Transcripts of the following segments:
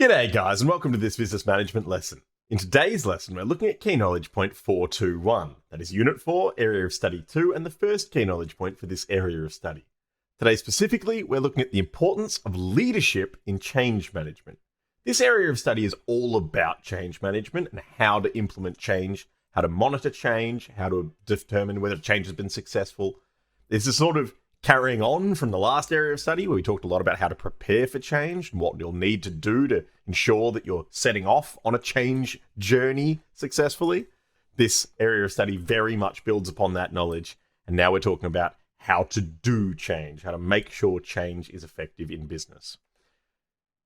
G'day guys, and welcome to this business management lesson. In today's lesson, we're looking at key knowledge point 421. That is Unit 4, Area of Study 2, and the first key knowledge point for this area of study. Today specifically, we're looking at the importance of leadership in change management. This area of study is all about change management and how to implement change, how to monitor change, how to determine whether change has been successful. This is sort of carrying on from the last area of study where we talked a lot about how to prepare for change and what you'll need to do to ensure that you're setting off on a change journey successfully. This area of study very much builds upon that knowledge. And now we're talking about how to do change, how to make sure change is effective in business.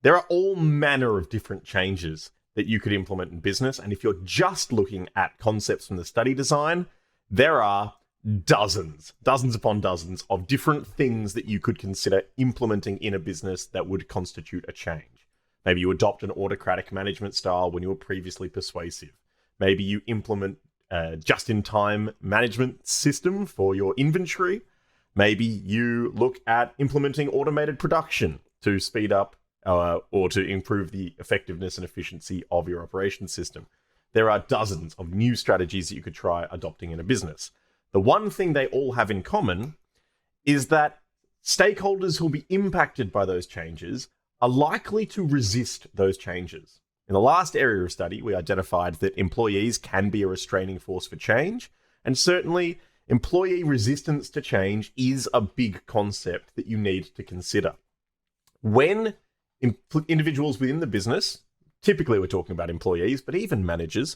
There are all manner of different changes that you could implement in business. And if you're just looking at concepts from the study design, there are dozens upon dozens of different things that you could consider implementing in a business that would constitute a change. Maybe you adopt an autocratic management style when you were previously persuasive. Maybe you implement a just-in-time management system for your inventory. Maybe you look at implementing automated production to speed up or to improve the effectiveness and efficiency of your operations system. There are dozens of new strategies that you could try adopting in a business. The one thing they all have in common is that stakeholders who will be impacted by those changes are likely to resist those changes. In the last area of study, we identified that employees can be a restraining force for change, and certainly employee resistance to change is a big concept that you need to consider. When individuals within the business, typically we're talking about employees, but even managers,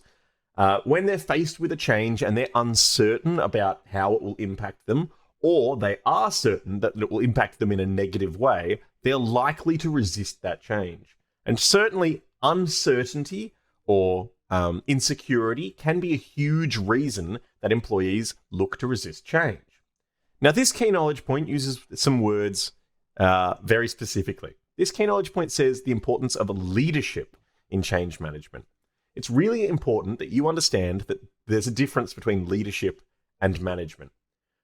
when they're faced with a change and they're uncertain about how it will impact them, or they are certain that it will impact them in a negative way, they're likely to resist that change. And certainly uncertainty or insecurity can be a huge reason that employees look to resist change. Now, this key knowledge point uses some words very specifically. This key knowledge point says the importance of leadership in change management. It's really important that you understand that there's a difference between leadership and management.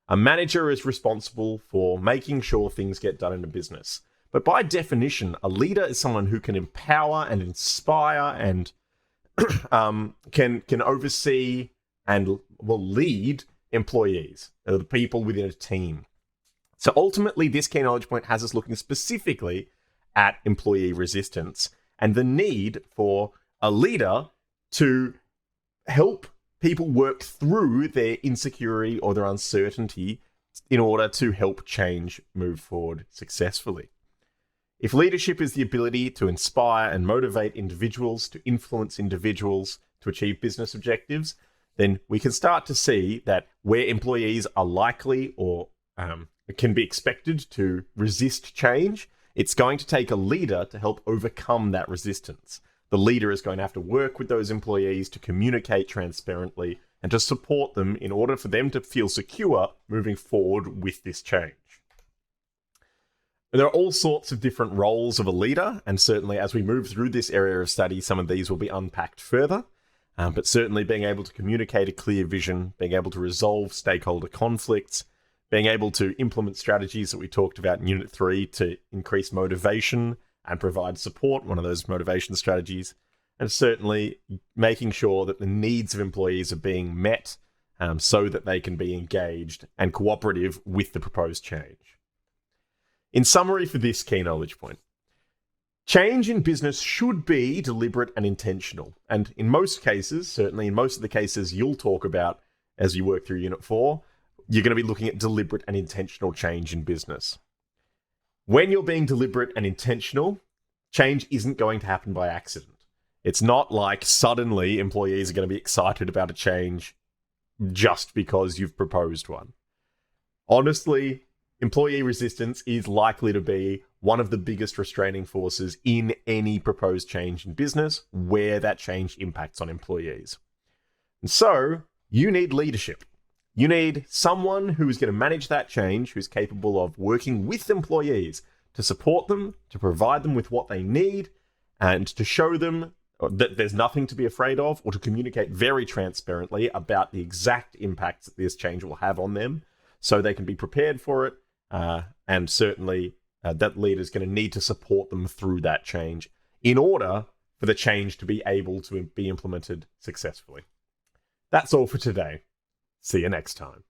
A manager is responsible for making sure things get done in a business. But by definition, a leader is someone who can empower and inspire and can oversee and will lead employees, the people within a team. So ultimately, this key knowledge point has us looking specifically at employee resistance and the need for a leader to help people work through their insecurity or their uncertainty in order to help change move forward successfully. If leadership is the ability to inspire and motivate individuals, to influence individuals to achieve business objectives, then we can start to see that where employees are likely or can be expected to resist change, it's going to take a leader to help overcome that resistance. The leader is going to have to work with those employees to communicate transparently and to support them in order for them to feel secure moving forward with this change. There are all sorts of different roles of a leader, and certainly as we move through this area of study, some of these will be unpacked further. But certainly being able to communicate a clear vision, being able to resolve stakeholder conflicts, being able to implement strategies that we talked about in Unit 3 to increase motivation and provide support, one of those motivation strategies, and certainly making sure that the needs of employees are being met so that they can be engaged and cooperative with the proposed change. In summary for this key knowledge point, change in business should be deliberate and intentional. And in most cases, certainly in most of the cases you'll talk about as you work through Unit 4, you're going to be looking at deliberate and intentional change in business. When you're being deliberate and intentional, change isn't going to happen by accident. It's not like suddenly employees are going to be excited about a change just because you've proposed one. Honestly, employee resistance is likely to be one of the biggest restraining forces in any proposed change in business where that change impacts on employees. And so, you need leadership. You need someone who is going to manage that change, who's capable of working with employees to support them, to provide them with what they need, and to show them that there's nothing to be afraid of, or to communicate very transparently about the exact impacts that this change will have on them so they can be prepared for it. And certainly that leader is going to need to support them through that change in order for the change to be able to be implemented successfully. That's all for today. See you next time.